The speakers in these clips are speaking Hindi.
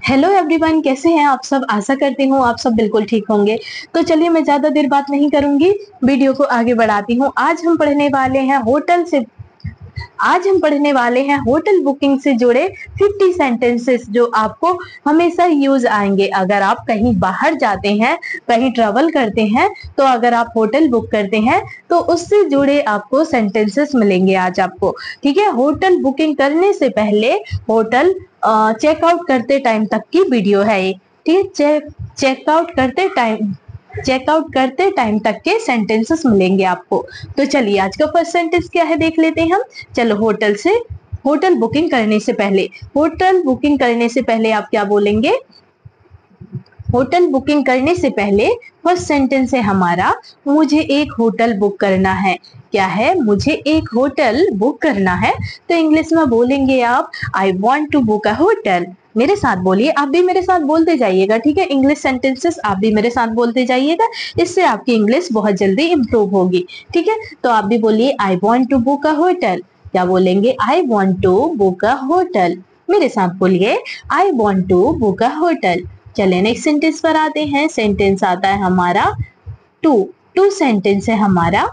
हेलो एवरीवन, कैसे हैं आप सब। आशा करती हूँ आप सब बिल्कुल ठीक होंगे। तो चलिए मैं ज्यादा देर बात नहीं करूंगी, वीडियो को आगे बढ़ाती हूँ। आज हम पढ़ने वाले हैं होटल बुकिंग से जुड़े 50 सेंटेंसेस जो आपको हमेशा यूज आएंगे। अगर आप कहीं बाहर जाते हैं, कहीं ट्रेवल करते हैं, तो अगर आप होटल बुक करते हैं तो उससे जुड़े आपको सेंटेंसेस मिलेंगे आज आपको। ठीक है, होटल बुकिंग करने से पहले होटल चेकआउट करते टाइम तक की वीडियो है ये। ठीक है, चेकआउट करते टाइम तक के सेंटेंसेस मिलेंगे आपको। तो चलिए आज का फर्स्ट सेंटेंस क्या है देख लेते हैं हम। चलो, होटल बुकिंग करने से पहले आप क्या बोलेंगे। होटल बुकिंग करने से पहले फर्स्ट सेंटेंस है हमारा, मुझे एक होटल बुक करना है। क्या है? मुझे एक होटल बुक करना है। तो इंग्लिश में बोलेंगे आप, I want to book a hotel. मेरे साथ बोलिए, आप भी मेरे साथ बोलते जाइएगा। ठीक है, इंग्लिश सेंटेंसेस आप भी मेरे साथ बोलते जाइएगा, इससे आपकी इंग्लिश बहुत जल्दी इंप्रूव होगी। ठीक है, तो आप भी बोलिए, I want to book a hotel. क्या बोलेंगे? I want to book a hotel. मेरे साथ बोलिए, I want to book a hotel. चले नेक्स्ट सेंटेंस पर आते हैं। सेंटेंस आता है हमारा टू सेंटेंस है हमारा,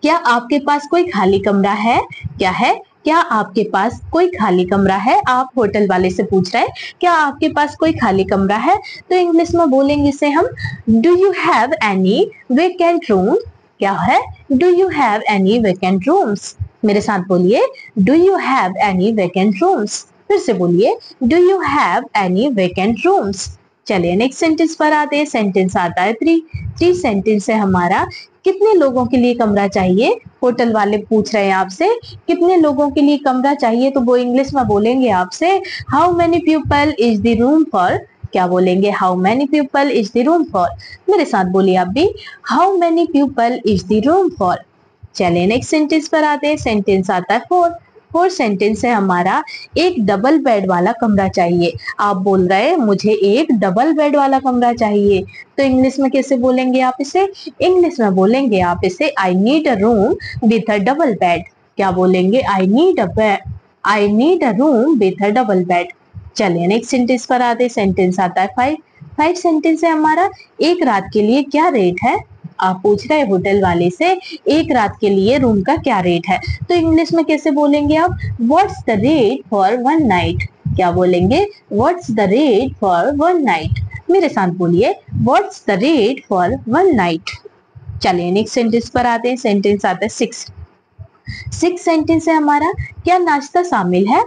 क्या आपके पास कोई खाली कमरा है। क्या है? क्या आपके पास कोई खाली कमरा है। आप होटल वाले से पूछ रहे हैं क्या आपके पास कोई खाली कमरा है। तो इंग्लिश में बोलेंगे इसे हम, do you have any vacant room. क्या है? Do you have any vacant rooms. मेरे साथ बोलिए, do you have any vacant rooms. फिर से बोलिए, do you have any vacant rooms. चलिए नेक्स्ट सेंटेंस पर आते हैं। सेंटेंस आता है थ्री सेंटेंस है हमारा, कितने लोगों के लिए कमरा चाहिए। होटल वाले पूछ रहे हैं आपसे कितने लोगों के लिए कमरा चाहिए, तो वो इंग्लिश में बोलेंगे आपसे, how many people is the room for. क्या बोलेंगे? How many people is the room for. मेरे साथ बोलिए आप भी, how many people is the room for. चलिए नेक्स्ट सेंटेंस पर आते हैं। सेंटेंस आता है फोर सेंटेंस है हमारा, एक डबल बेड वाला कमरा चाहिए। आप बोल रहे हैं मुझे एक डबल बेड वाला कमरा चाहिए, तो इंग्लिश में कैसे बोलेंगे आप इसे। इंग्लिश में बोलेंगे आप इसे, I need a room with a double bed. क्या बोलेंगे? I need a room with a double bed. चलिए नेक्स्ट सेंटेंस पर आते हैं। सेंटेंस आता है फाइव सेंटेंस है हमारा, एक रात के लिए क्या रेट है। आप पूछ रहे हैं होटल वाले से एक रात के लिए रूम का क्या रेट है, तो इंग्लिश में कैसे बोलेंगे आप, what's the rate for one night. क्या बोलेंगे? What's the rate for one night. मेरे साथ बोलिए, what's the rate for one night. चलिए नेक्स्ट सेंटेंस पर आते हैं। सेंटेंस आता है सिक्स सेंटेंस है हमारा, क्या नाश्ता शामिल है।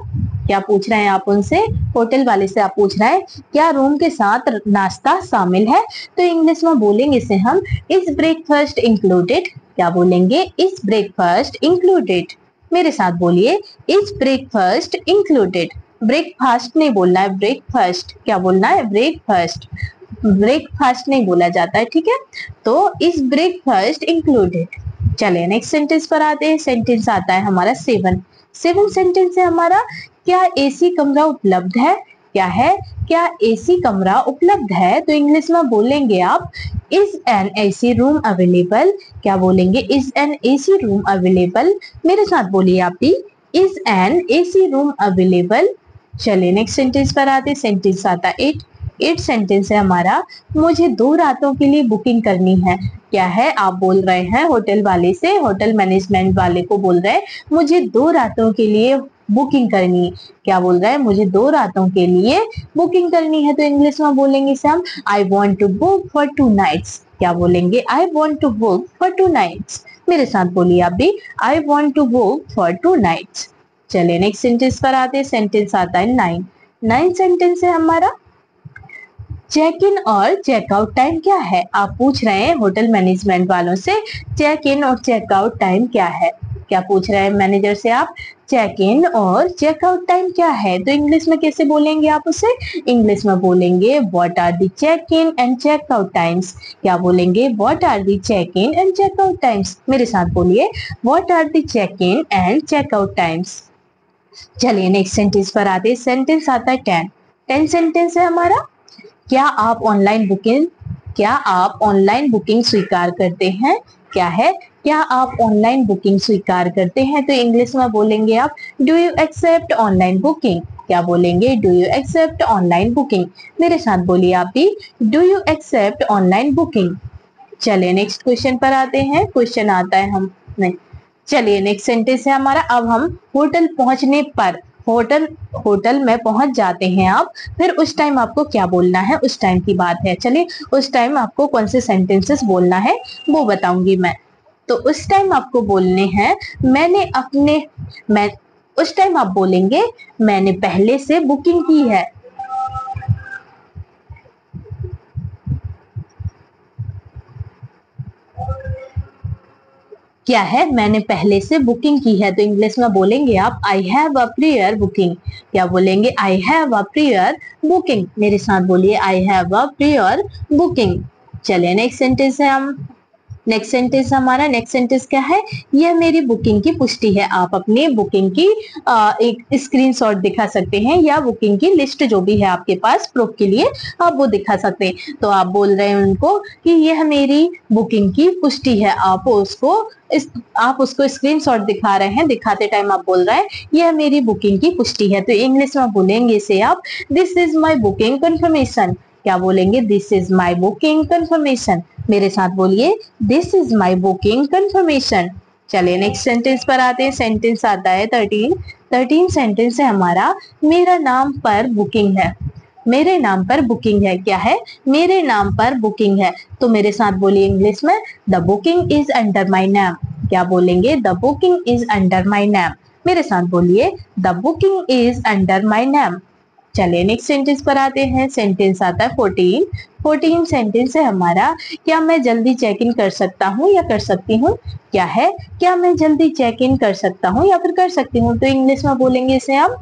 क्या पूछ रहे हैं आप उनसे, होटल वाले से आप पूछ रहे हैं क्या रूम के साथ नाश्ता शामिल है, तो इंग्लिश में बोलेंगे इसे हम, इज ब्रेकफास्ट इंक्लूडेड। क्या बोलेंगे? Is breakfast included. मेरे साथ बोलिए, इज ब्रेकफास्ट इंक्लूडेड। ब्रेकफास्ट नहीं बोलना है, ब्रेकफास्ट। क्या बोलना है? ब्रेकफास्ट। ब्रेकफास्ट नहीं बोला जाता है। ठीक है, तो इज ब्रेकफास्ट इंक्लूडेड। चलिए नेक्स्ट सेंटेंस पर आते हैं। सेंटेंस आता है हमारा सेवन सेंटेंस है हमारा, क्या एसी कमरा उपलब्ध है। क्या है? क्या एसी कमरा उपलब्ध है, तो इंग्लिश में बोलेंगे आप, is an AC room available. क्या बोलेंगे? Is an AC room available. मेरे साथ बोलिए आप भी, is an AC room available. चलिए नेक्स्ट सेंटेंस पर आते हैं। सेंटेंस आता है एट सेंटेंस है हमारा, मुझे 2 रातों के लिए बुकिंग करनी है। क्या है? आप बोल रहे हैं होटल वाले से, होटल मैनेजमेंट वाले को बोल रहे हैं मुझे 2 रातों के लिए बुकिंग करनी है। क्या बोल रहा है? मुझे 2 रातों के लिए बुकिंग करनी है, तो इंग्लिश में बोलेंगे हम, I want to book for 2 nights. क्या बोलेंगे? I want to book for 2 nights. मेरे साथ बोलिए आप भी, I want to book for 2 nights. चलिए नेक्स्ट सेंटेंस पर आते हैं। सेंटेंस आता है नाइन सेंटेंस है हमारा, चेक इन और चेकआउट टाइम क्या है। आप पूछ रहे हैं होटल मैनेजमेंट वालों से चेक इन और चेकआउट टाइम क्या है। क्या पूछ रहे हैं मैनेजर से आप, चेक इन और चेकआउट टाइम क्या है, तो इंग्लिश में कैसे बोलेंगे आप उसे। इंग्लिश में बोलेंगे, what are the check in and checkout times. क्या बोलेंगे? What are the check in and checkout times. मेरे साथ बोलिए, what are the check in and checkout times. चलिए नेक्स्ट सेंटेंस पर आते हैं। सेंटेंस आता है 10 सेंटेंस है हमारा, क्या आप ऑनलाइन बुकिंग स्वीकार करते हैं। क्या है? क्या आप ऑनलाइन बुकिंग स्वीकार करते हैं, तो इंग्लिश में बोलेंगे आप, do you accept online booking. क्या बोलेंगे? Do you accept online booking? मेरे साथ बोलिए आप भी, do you accept online booking? चलिए नेक्स्ट क्वेश्चन पर आते हैं। क्वेश्चन आता है हम नहीं, चलिए नेक्स्ट सेंटेंस है हमारा। अब हम होटल पहुंचने पर, होटल होटल में पहुंच जाते हैं आप, फिर उस टाइम आपको क्या बोलना है, उस टाइम की बात है। चलिए उस टाइम आपको कौन से सेंटेंसेस बोलना है वो बताऊंगी मैं। तो उस टाइम आपको बोलने हैं मैं उस टाइम आप बोलेंगे मैंने पहले से बुकिंग की है। क्या है? मैंने पहले से बुकिंग की है। तो इंग्लिश में बोलेंगे आप I have a prior booking. क्या बोलेंगे? I have a prior booking. मेरे साथ बोलिए I have a prior booking. चलिए नेक्स्ट सेंटेंस है हम, नेक्स्ट सेंटेंस हमारा, नेक्स्ट सेंटेंस क्या है? यह मेरी बुकिंग की पुष्टि है। आप अपनी बुकिंग की एक स्क्रीनशॉट दिखा सकते हैं या बुकिंग की लिस्ट जो भी है आपके पास प्रूफ के लिए आप वो दिखा सकते हैं। तो आप बोल रहे हैं उनको कि यह मेरी बुकिंग की पुष्टि है। आप उसको स्क्रीनशॉट दिखा रहे हैं, दिखाते टाइम आप बोल रहे हैं यह मेरी बुकिंग की पुष्टि है। तो इंग्लिश में बोलेंगे इसे आप this is my booking confirmation. क्या बोलेंगे? This is my booking confirmation. मेरे साथ बोलिए this is my booking confirmation. चलिए नेक्स्ट सेंटेंस पर आते हैं। सेंटेंस आता है 13 सेंटेंस है हमारा, मेरा नाम पर बुकिंग है। मेरे नाम पर बुकिंग है। क्या है? मेरे नाम पर बुकिंग है। तो मेरे साथ बोलिए इंग्लिश में the booking is under my name. क्या बोलेंगे? The booking is under my name. मेरे साथ बोलिए the booking is under my name. चलिए नेक्स्ट सेंटेंस पर आते हैं। सेंटेंस आता है 14 सेंटेंस है हमारा, क्या मैं जल्दी चेक इन कर सकता हूँ या कर सकती हूँ? क्या है? क्या मैं जल्दी चेक इन कर सकता हूँ या फिर कर सकती हूँ? तो इंग्लिश में बोलेंगे इसे हम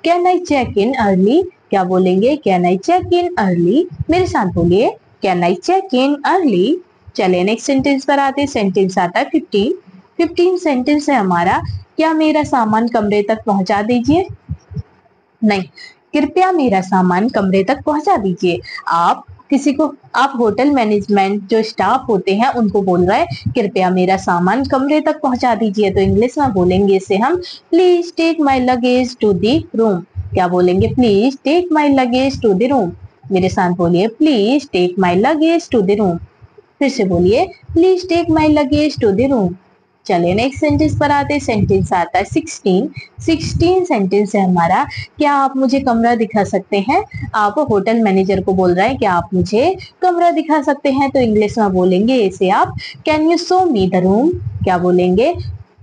can I check in early. क्या बोलेंगे? Can I check in early. मेरे साथ बोलिए can I check in early. चलिए नेक्स्ट सेंटेंस पर आते हैं। सेंटेंस आता है 15 सेंटेंस है हमारा, क्या मेरा सामान कमरे तक पहुंचा दीजिए? नहीं, कृपया मेरा सामान कमरे तक पहुंचा दीजिए। आप किसी को, आप होटल मैनेजमेंट जो स्टाफ होते हैं उनको बोल रहे हैं कृपया मेरा सामान कमरे तक पहुंचा दीजिए। तो इंग्लिश में बोलेंगे इसे हम please take my luggage to the room. क्या बोलेंगे? Please take my luggage to the room. मेरे साथ बोलिए please take my luggage to the room. फिर से बोलिए please take my luggage to the room. चलिए नेक्स्ट सेंटेंस पर आते हैं। सेंटेंस आता है 16 सेंटेंस है हमारा, क्या आप मुझे कमरा दिखा सकते हैं? आप होटल मैनेजर को बोल रहे हैं क्या आप मुझे कमरा दिखा सकते हैं? तो इंग्लिश में बोलेंगे इसे आप can you show me the room. क्या बोलेंगे?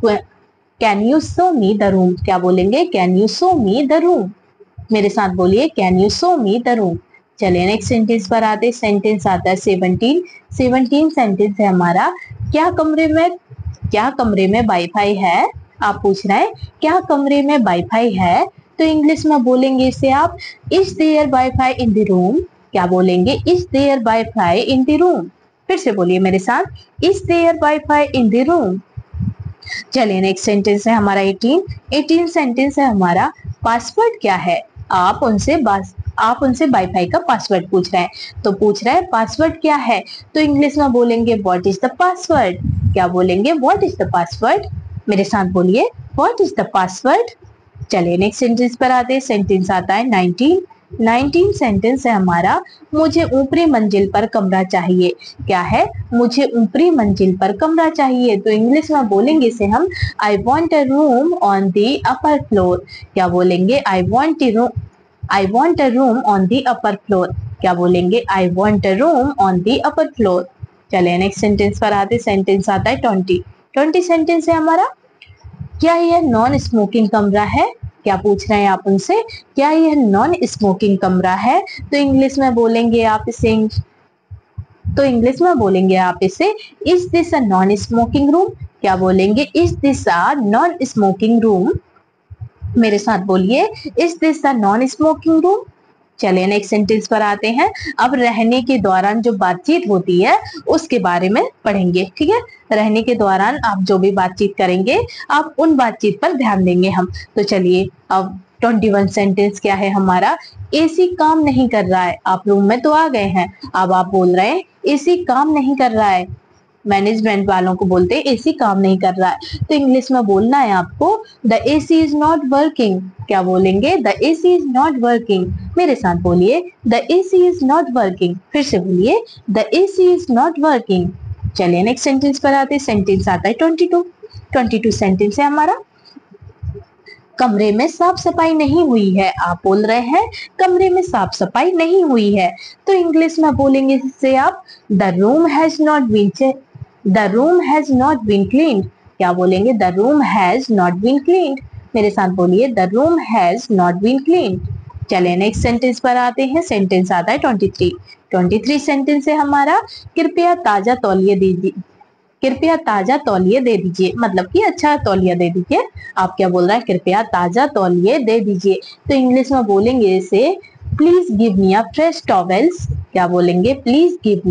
Can you show me the room. क्या बोलेंगे? Can you show me the room. मेरे साथ बोलिए can you show me the room. चलिए नेक्स्ट सेंटेंस पर आते। सेंटेंस आता है 17 सेंटेंस है हमारा, क्या कमरे में वाईफाई है? आप पूछ रहे हैं क्या कमरे में वाईफाई है? तो इंग्लिश में बोलेंगे इसे आप is there wifi in the room. क्या बोलेंगे? Is there wifi in the room. फिर से बोलिए मेरे साथ is there wifi in the room. चलिए नेक्स्ट सेंटेंस है हमारा 18 सेंटेंस है हमारा, पासवर्ड क्या है? आप उनसे वाईफाई का पासवर्ड पूछ रहे हैं। तो पूछ रहे हैं पासवर्ड क्या है? तो इंग्लिश में बोलेंगे व्हाट इज द पासवर्ड। क्या बोलेंगे? What is the password. मेरे साथ बोलिए व्हाट इज द पासवर्ड। चलिए नेक्स्ट सेंटेंस पर आते हैं। सेंटेंस आता है 19 सेंटेंस है हमारा, मुझे ऊपरी मंजिल पर कमरा चाहिए। क्या है? मुझे ऊपरी मंजिल पर कमरा चाहिए। तो इंग्लिश में बोलेंगे इसे हम I want a room on the upper floor. क्या बोलेंगे? I want a room on the upper floor. क्या बोलेंगे? I want a room on the upper floor. चलिए नेक्स्ट सेंटेंस पर आते। सेंटेंस आता है 20 सेंटेंस है हमारा, क्या यह नॉन स्मोकिंग कमरा है? क्या पूछ रहे हैं आप उनसे क्या यह नॉन स्मोकिंग कमरा है? तो इंग्लिश में बोलेंगे आप इसे is this a non smoking room. क्या बोलेंगे? Is this a non smoking room. मेरे साथ बोलिए is this a non smoking room. चलिए नेक्स्ट सेंटेंस पर आते हैं। अब रहने के दौरान जो बातचीत होती है उसके बारे में पढ़ेंगे। ठीक है, रहने के दौरान आप जो भी बातचीत करेंगे आप उन बातचीत पर ध्यान देंगे हम। तो चलिए अब 21 सेंटेंस क्या है हमारा, एसी काम नहीं कर रहा है। आप रूम में तो आ गए हैं, अब आप बोल रहे हैं एसी काम नहीं कर रहा है। मैनेजमेंट वालों को बोलते हैं एसी काम नहीं कर रहा है, तो इंग्लिश में बोलना है आपको the AC is not working. क्या बोलेंगे? The AC is not working. मेरे साथ बोलिए the AC is not working. फिर से बोलिए the AC is not working. चलिए नेक्स्ट सेंटेंस पर आते हैं। सेंटेंस आता है 22। 22 सेंटेंस है हमारा। कमरे में साफ सफाई नहीं हुई है। आप बोल रहे हैं कमरे में साफ सफाई नहीं हुई है, तो इंग्लिश में बोलेंगे इससे आप the room has not been the room has not been cleaned. क्या बोलेंगे? The room has not been cleaned. मेरे साथ बोलिए the room has not been cleaned. चले नेक्स्ट सेंटेंस पर आते हैं। सेंटेंस आता है 23। 23 सेंटेंस है हमारा। कृपया ताजा तौलिया दीजिए। कृपया ताजा तौलिया दे दीजिए, मतलब कि अच्छा तौलिया दे दीजिए। आप क्या बोल रहा है? कृपया ताजा तौलिया दे दीजिए, तो इंग्लिश में बोलेंगे इसे please give me a fresh towels. क्या बोलेंगे? Please give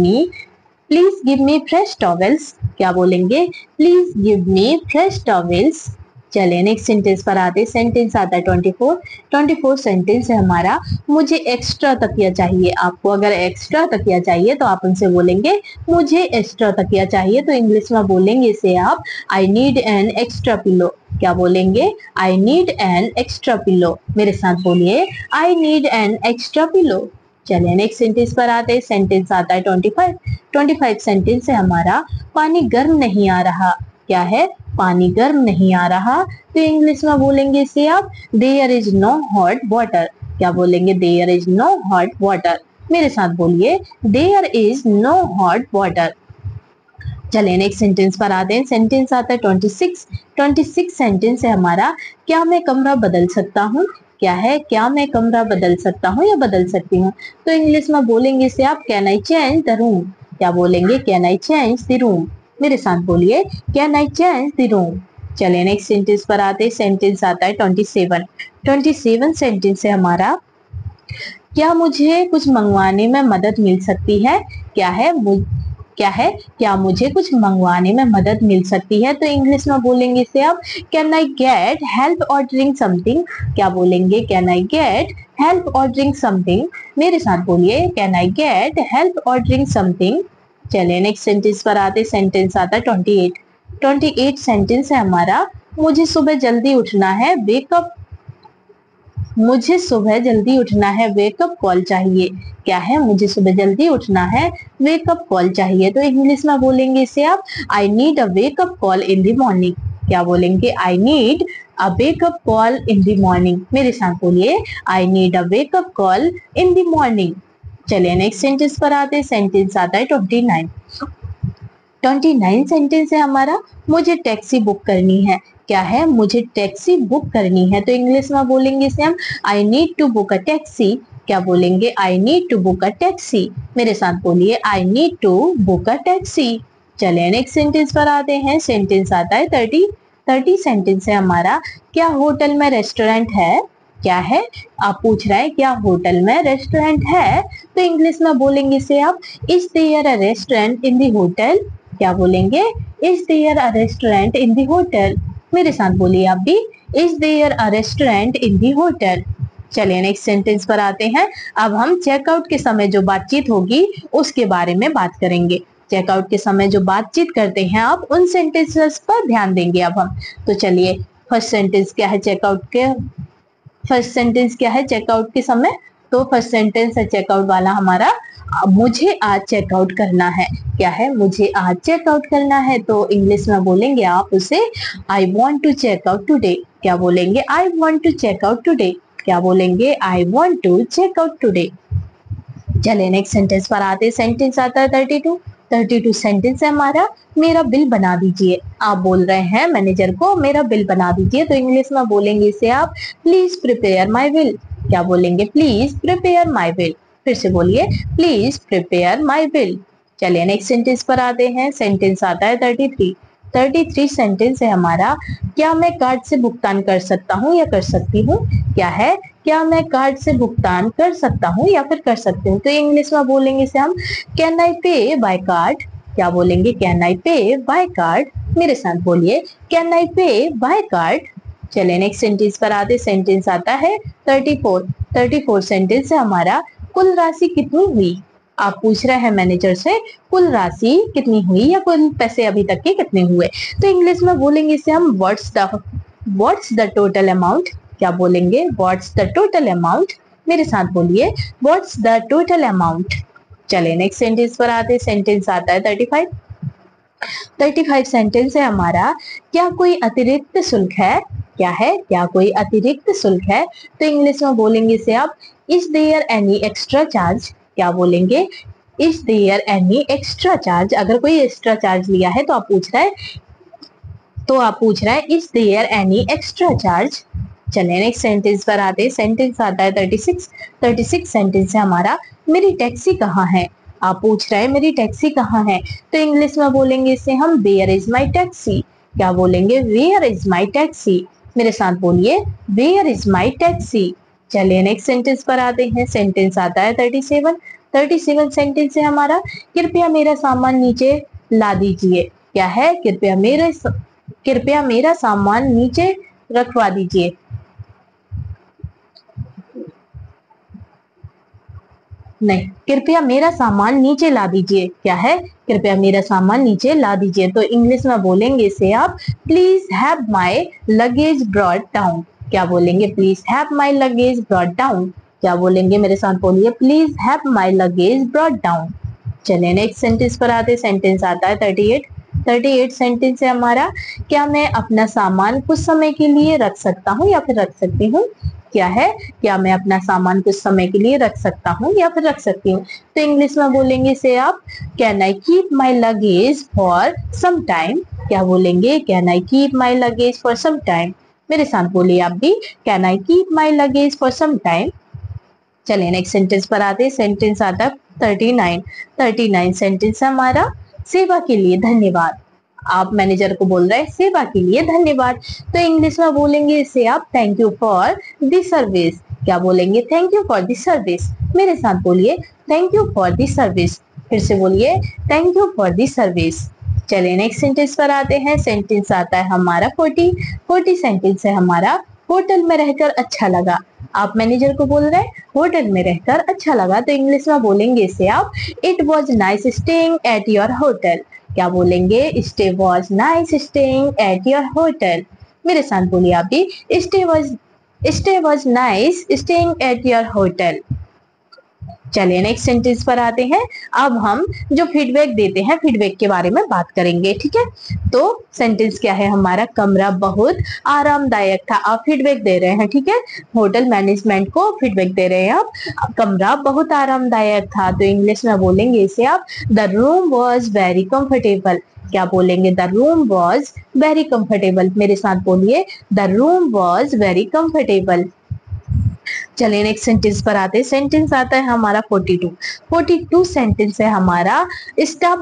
me fresh towels. क्या बोलेंगे? Please give me fresh towels. चलिए नेक्स्ट सेंटेंस पर आते। सेंटेंस आता है 24। 24 सेंटेंस है हमारा। मुझे एक्स्ट्रा तकिया चाहिए। आपको अगर एक्स्ट्रा तकिया चाहिए तो आप उनसे बोलेंगे मुझे एक्स्ट्रा तकिया चाहिए, तो इंग्लिश में बोलेंगे इसे आप I need an extra pillow. क्या बोलेंगे? I need an extra pillow. मेरे साथ बोलिए I need an extra pillow. चलिए नेक्स्ट सेंटेंस पर आते हैं। सेंटेंस आता है 25। 25 सेंटेंस है हमारा। पानी गर्म नहीं आ रहा। क्या है? पानी गर्म नहीं आ रहा, तो इंग्लिश में बोलेंगे इसे आप there is no hot water. क्या बोलेंगे? There is no hot water. मेरे साथ बोलिए there is no hot water. चलिए नेक्स्ट सेंटेंस पर आते हैं। सेंटेंस आता है 26। 26 सेंटेंस है हमारा। क्या मैं कमरा बदल सकता हूँ? क्या है? क्या मैं कमरा बदल सकता हूँ या बदल सकती हूँ, तो इंग्लिश में बोलेंगे इसे आप can I change the room. क्या बोलेंगे? Can I change the room. मेरे साथ बोलिए can I change the room. चलिए नेक्स्ट सेंटेंस पर आते हैं। सेंटेंस आता है 27। 27 सेंटेंस है हमारा। क्या मुझे कुछ मंगवाने में मदद मिल सकती है? क्या है? क्या है? क्या मुझे कुछ मंगवाने में मदद मिल सकती है, तो इंग्लिश में बोलेंगे इसे आप can I get help ordering something. क्या बोलेंगे? Can I get help ordering something. मेरे साथ बोलिए can I get help ordering something. चलिए नेक्स्ट सेंटेंस पर आते। सेंटेंस आता है 28। 28 सेंटेंस है हमारा। मुझे सुबह जल्दी उठना है, वेकअप मुझे सुबह जल्दी उठना है, वेकअप कॉल चाहिए। क्या है? मुझे सुबह जल्दी उठना है, वेकअप कॉल चाहिए, तो इंग्लिश में बोलेंगे इसे आप I need a wake up call in the morning. क्या बोलेंगे? I need a wake up call in the morning. मेरे साथ बोलिए I need a wake up call in the morning. चलिए नेक्स्ट सेंटेंस पर आते हैं। सेंटेंस आता है 29। 29 सेंटेंस है हमारा। मुझे टैक्सी बुक करनी है। क्या है? मुझे टैक्सी बुक करनी है, तो इंग्लिश में बोलेंगे इसे हम I need to book a taxi. क्या बोलेंगे? I need to book a taxi. मेरे साथ बोलिए I need to book a taxi. चलिए नेक्स्ट सेंटेंस पर आते हैं। सेंटेंस आता है 30। 30 सेंटेंस है हमारा। क्या होटल में रेस्टोरेंट है? क्या है? आप पूछ रहे हैं क्या होटल में रेस्टोरेंट है, तो इंग्लिश में बोलेंगे इसे आप is there a restaurant in the hotel. क्या बोलेंगे? Is there a restaurant in the hotel. मेरे साथ बोलिए आप भी is there a restaurant in the hotel. चलिए नेक्स्ट सेंटेंस पर आते हैं। अब हम चेकआउट के समय जो बातचीत होगी उसके बारे में बात करेंगे। चेकआउट के समय जो बातचीत करते हैं आप उन सेंटेंसेस पर ध्यान देंगे अब हम। तो चलिए फर्स्ट सेंटेंस क्या है चेकआउट के फर्स्ट सेंटेंस क्या है चेकआउट के समय, तो फर्स्ट सेंटेंस है चेकआउट वाला हमारा मुझे आज चेकआउट करना है। क्या है? मुझे आज चेकआउट करना है, तो इंग्लिश में बोलेंगे आप उसे I want to checkout today. क्या बोलेंगे? I want to checkout today. क्या बोलेंगे? I want to checkout today. चलिए नेक्स्ट सेंटेंस पर आते। सेंटेंस आता है 32। 32 सेंटेंस है हमारा। मेरा बिल बना दीजिए। आप बोल रहे हैं मैनेजर को मेरा बिल बना दीजिए, तो इंग्लिश में बोलेंगे इसे आप प्लीज प्रिपेयर माई बिल। क्या बोलेंगे? Please prepare my bill. फिर से बोलिए प्लीज प्रिपेयर माई बिल। चलिए नेक्स्ट सेंटेंस पर आते हैं। सेंटेंस आता है 33। 33 सेंटेंस है हमारा। क्या मैं कार्ड से भुगतान कर सकता हूँ या कर सकती हूँ? क्या है? क्या मैं कार्ड से भुगतान कर सकता हूँ या फिर कर सकती हूँ, तो इंग्लिश में बोलेंगे इसे हम कैन आई पे बाय कार्ड। क्या बोलेंगे? कैन आई पे बाय कार्ड। मेरे साथ बोलिए कैन आई पे बाय कार्ड। चलिए नेक्स्ट सेंटेंस पर आते। सेंटेंस आता है 34। 34 सेंटेंस है हमारा। कुल राशि कितनी हुई? आप पूछ रहे हैं मैनेजर से कुल राशि कितनी हुई या कुल पैसे अभी तक के कितने हुए। तो इंग्लिश में बोलेंगे इसे हम व्हाट्स द टोटल अमाउंट। क्या बोलेंगे? What's the total amount. मेरे साथ बोलिए, व्हाट्स द टोटल अमाउंट। चले नेक्स्ट सेंटेंस पर आते। सेंटेंस आता है 35 सेंटेंस है हमारा। क्या कोई अतिरिक्त शुल्क है? क्या है? क्या कोई अतिरिक्त शुल्क है? तो इंग्लिश में बोलेंगे इसे आप, is there any extra charge. क्या बोलेंगे? Is there any extra charge. अगर कोई एक्स्ट्रा चार्ज लिया है तो आप पूछ रहे हैं is there any extra charge. चलिए नेक्स्ट सेंटेंस पर आते हैं। सेंटेंस आता है 36 सेंटेंस है हमारा। मेरी टैक्सी कहाँ है? आप पूछ रहे हैं मेरी टैक्सी कहाँ है? तो इंग्लिश में बोलेंगे इसे हम, वेयर इज माई टैक्सी। क्या बोलेंगे? Where is my taxi. मेरे साथ बोलिए, वेयर इज माई टैक्सी। चलिए नेक्स्ट सेंटेंस पर आते हैं। सेंटेंस आता है 37 सेंटेंस है हमारा। कृपया मेरा सामान नीचे ला दीजिए। क्या है? कृपया मेरा सामान नीचे रखवा दीजिए। नहीं, कृपया मेरा सामान नीचे ला दीजिए। क्या है? कृपया मेरा सामान नीचे ला दीजिए। तो इंग्लिश में बोलेंगे इसे आप, please have my luggage brought down. क्या बोलेंगे? Please have my luggage brought down. क्या बोलेंगे? मेरे साथ बोलिए, please have my luggage brought down. चलिए नेक्स्ट सेंटेंस पर आते। सेंटेंस आता है 38 सेंटेंस है हमारा। क्या मैं अपना सामान कुछ समय के लिए रख सकता हूँ या फिर रख सकती हूँ? क्या है? क्या मैं अपना सामान कुछ समय के लिए रख सकता हूँ या फिर रख सकती हूँ? तो इंग्लिश में बोलेंगे इसे आप, can I keep my luggage for some time. क्या बोलेंगे? Can I keep my luggage for some time. मेरे साथ बोलिए आप भी, can I keep my luggage for some time. चलिए नेक्स्ट सेंटेंस पर आते हैं। सेंटेंस आता है 39 सेंटेंस है हमारा। सेवा के लिए धन्यवाद। आप मैनेजर को बोल रहे हैं सेवा के लिए धन्यवाद। तो इंग्लिश में बोलेंगे इसे आप, thank you for the service. क्या बोलेंगे? Thank you for the service. मेरे साथ बोलिए, thank you for the service. फिर से बोलिए, thank you for the service. चलिए नेक्स्ट सेंटेंस पर आते हैं। सेंटेंस आता है हमारा 40 सेंटेंस है हमारा। होटल में रहकर अच्छा लगा। आप मैनेजर को बोल रहे हैं होटल में रहकर अच्छा लगा। तो इंग्लिश में बोलेंगे इसे आप, it was nice staying at your hotel. क्या बोलेंगे? Stay was nice staying at your hotel. मेरे साथ बोलिए आप भी, stay was nice staying at your hotel. चलिए नेक्स्ट सेंटेंस पर आते हैं। अब हम जो फीडबैक देते हैं फीडबैक के बारे में बात करेंगे, ठीक है। तो सेंटेंस क्या है हमारा, कमरा बहुत आरामदायक था। आप फीडबैक दे रहे हैं, ठीक है, होटल मैनेजमेंट को फीडबैक दे रहे हैं आप, कमरा बहुत आरामदायक था। तो इंग्लिश में बोलेंगे इसे आप, the room was very comfortable. क्या बोलेंगे? The room was very comfortable. मेरे साथ बोलिए, the room was very comfortable. चलिए नेक्स्ट सेंटेंस पर आते हैं। सेंटेंस आता है हमारा 42 सेंटेंस है हमारा। स्टाफ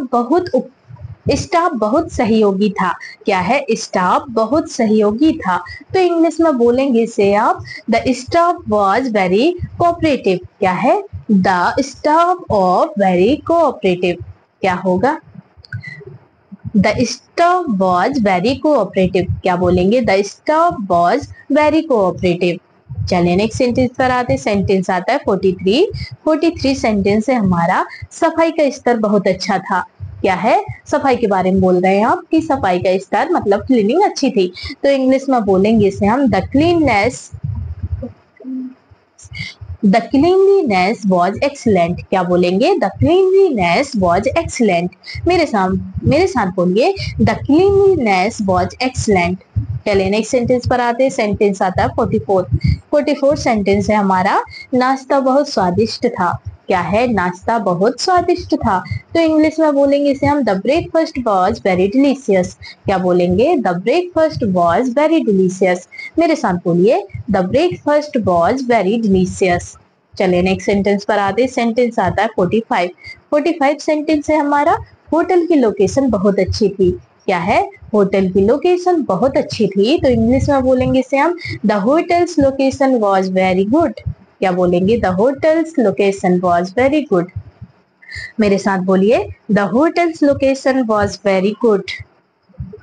बहुत सहयोगी था। क्या है? स्टाफ बहुत सहयोगी था। तो इंग्लिश में बोलेंगे इसे आप, the staff was very cooperative. क्या है? The staff of very cooperative. क्या होगा? The staff was very cooperative. क्या बोलेंगे? The staff was very cooperative. चलिए नेक्स्ट सेंटेंस पर आते। सेंटेंस आता है 43 सेंटेंस है हमारा। सफाई का स्तर बहुत अच्छा था। क्या है? सफाई के बारे में बोल रहे हैं आप कि सफाई का स्तर मतलब क्लीनिंग अच्छी थी। तो इंग्लिश में बोलेंगे इसे हम, द क्लीनलीनेस वॉज एक्सीलेंट। क्या बोलेंगे? The cleanliness was excellent. मेरे साथ बोलिए, द क्लीनलीनेस वॉज एक्सीलेंट। चलिए नेक्स्ट सेंटेंस पर आते हैं। सेंटेंस आता है 44 सेंटेंस है हमारा। नाश्ता बहुत स्वादिष्ट था। क्या है? नाश्ता बहुत स्वादिष्ट था। तो इंग्लिश में बोलेंगे इसे हम, the breakfast was very delicious. क्या बोलेंगे? The breakfast was very delicious. मेरे साथ बोलिए, the breakfast was very delicious. चलिए नेक्स्ट सेंटेंस पर आते। सेंटेंस आता है 45 सेंटेंस है हमारा। होटल की लोकेशन बहुत अच्छी थी। क्या है? होटल की लोकेशन बहुत अच्छी थी। तो इंग्लिश में बोलेंगे इसे हम, the hotels location was very good. क्या बोलेंगे? The hotels location was very good. मेरे साथ बोलिए, the hotels location was very good.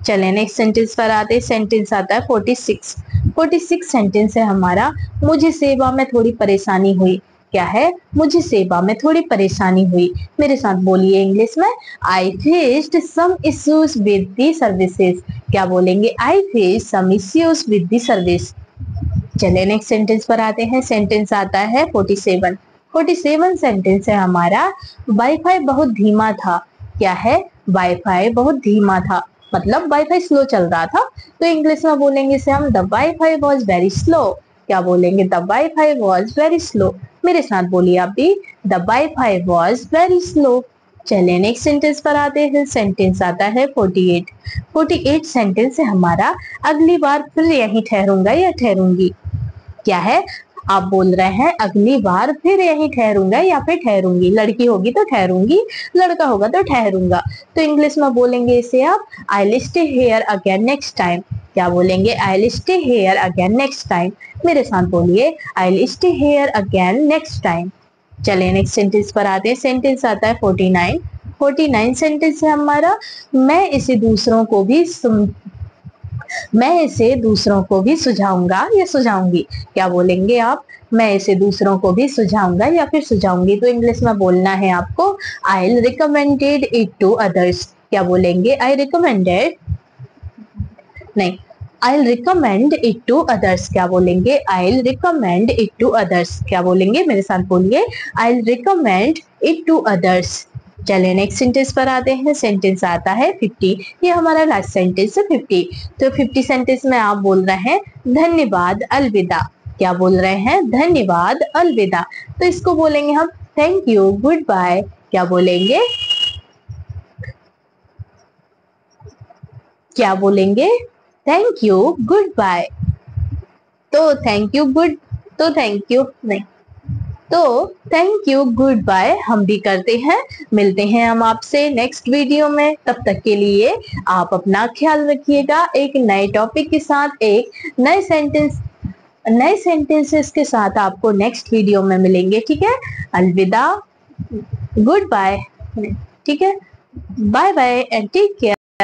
चले नेक्स्ट सेंटेंस पर आते। सेंटेंस आता है 46 सेंटेंस है हमारा। मुझे सेवा में थोड़ी परेशानी हुई। क्या है, मुझे सेवा में थोड़ी परेशानी हुई। मेरे साथ बोलिए इंग्लिश में, I faced some issues with the services. क्या बोलेंगे, I faced some issues with the service. चलिए नेक्स्ट सेंटेंस पर आते हैं। सेंटेंस आता है 47। 47 सेंटेंस है हमारा, वाईफाई बहुत धीमा था। क्या है, वाईफाई बहुत धीमा था, मतलब वाईफाई स्लो चल रहा था। तो इंग्लिश में बोलेंगे इसे हम, the wifi was very slow. क्या बोलेंगे, the wifi was very slow. मेरे साथ बोलिए आप भी, the wifi was very slow. चलिए नेक्स्ट सेंटेंस पर आते हैं। सेंटेंस आता है 48। 48 सेंटेंस है हमारा, अगली बार फिर यहीं ठहरूंगा या ठहरूंगी। क्या है, आप बोल रहे हैं अगली बार फिर यहीं ठहरूंगा या फिर ठहरूंगी। लड़की होगी तो ठहरूंगी, लड़का होगा तो ठहरूंगा। तो इंग्लिश में बोलेंगे इसे आप, I will stay here again next time. क्या बोलेंगे, I will stay here again next time. मेरे साथ बोलिए, I will stay here again next time. चलिए नेक्स्ट सेंटेंस पर आते हैं। सेंटेंस आता है 49। 49 सेंटेंस है हमारा, मैं इसे दूसरों को भी सुझाऊंगा या सुझाऊंगी। क्या बोलेंगे आप, मैं इसे दूसरों को भी सुझाऊंगा या फिर सुझाऊंगी। तो इंग्लिश में बोलना है आपको, I will recommended it to others. क्या बोलेंगे, आई रिकमेंडेड, नहीं, I will recommend it to others. क्या बोलेंगे, I will recommend it to others. क्या बोलेंगे, मेरे साथ बोलिए, I will recommend it to others. चलिए नेक्स्ट सेंटेंस पर आते हैं। सेंटेंस आता है 50। ये हमारा लास्ट सेंटेंस है 50। तो 50 सेंटेंस में आप बोल रहे हैं धन्यवाद अलविदा। क्या बोल रहे हैं, धन्यवाद अलविदा। तो इसको बोलेंगे हम थैंक यू गुड बाय। क्या बोलेंगे, क्या बोलेंगे, थैंक यू गुड बाय। तो थैंक यू गुड, तो थैंक यू नहीं, तो थैंक यू गुड बाय हम भी करते हैं। मिलते हैं हम आपसे नेक्स्ट वीडियो में। तब तक के लिए आप अपना ख्याल रखिएगा। एक नए टॉपिक के साथ, एक नए सेंटेंसेस के साथ आपको नेक्स्ट वीडियो में मिलेंगे। ठीक है, अलविदा, गुड बाय, ठीक है, bye bye and take care.